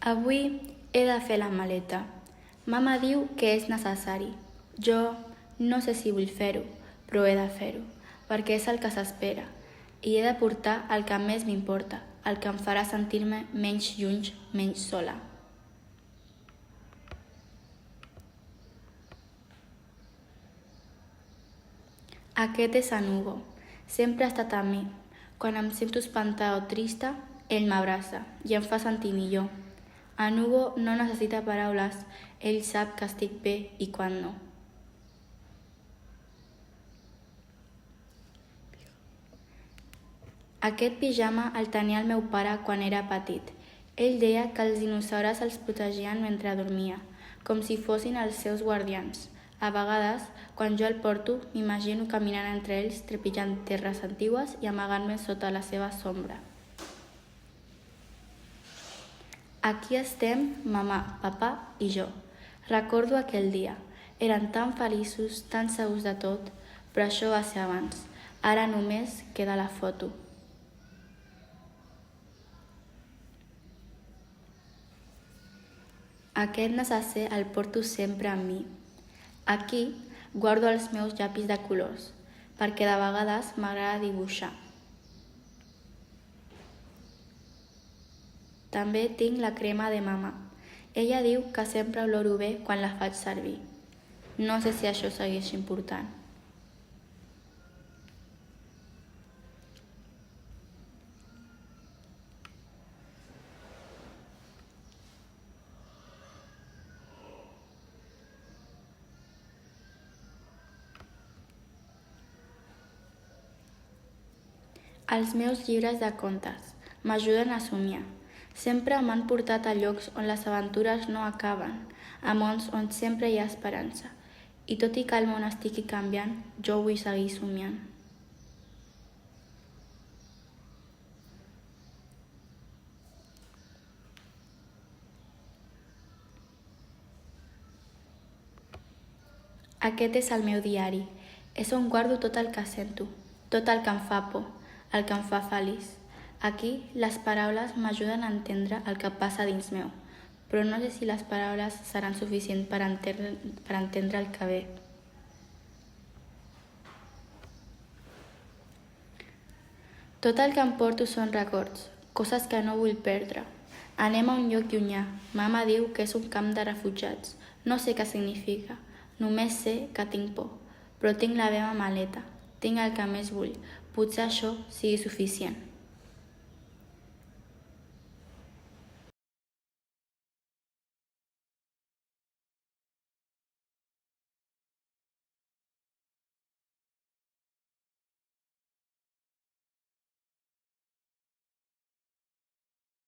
Avui he de fer la maleta. Mama diu que és necessari. Jo no sé si vull fer-ho, però he de fer-ho, perquè és el que s'espera. I he de portar el que més m'importa, el que em farà sentir-me menys lluny, menys sola. Aquest és en Hugo. Sempre ha estat amb mi. Quan em sento espantada o trista, ell m'abraça i em fa sentir millor. En Hugo no necessita paraules, ell sap que estic bé i quan no. Aquest pijama el tenia el meu pare quan era petit. Ell deia que els dinosaures els protegien mentre dormia, com si fossin els seus guardians. A vegades, quan jo el porto, m'imagino caminant entre ells, trepitjant terres antigues i amagant-me sota la seva sombra. Aquí estem, mamà, papà i jo. Recordo aquell dia. Eren tan feliços, tan segurs de tot, però això va ser abans. Ara només queda la foto. Aquest necesser el porto sempre amb mi. Aquí guardo els meus llapis de colors, perquè de vegades m'agrada dibuixar. També tinc la crema de mama. Ella diu que sempre oloro bé quan la faig servir. No sé si això segueix important. Els meus llibres de contes m'ajuden a somiar. Sempre m'han portat a llocs on les aventures no acaben, a mons on sempre hi ha esperança. I tot i que el món estigui canviant, jo vull seguir somiant. Aquest és el meu diari. És on guardo tot el que sento, tot el que em fa por, el que em fa feliç. Aquí, les paraules m'ajuden a entendre el que passa dins meu, però no sé si les paraules seran suficients per entendre el que ve. Tot el que em porto són records, coses que no vull perdre. Anem a un lloc llunyà. Mama diu que és un camp de refugiats. No sé què significa. Només sé que tinc por, però tinc la meva maleta. Tinc el que més vull. Potser això sigui suficient.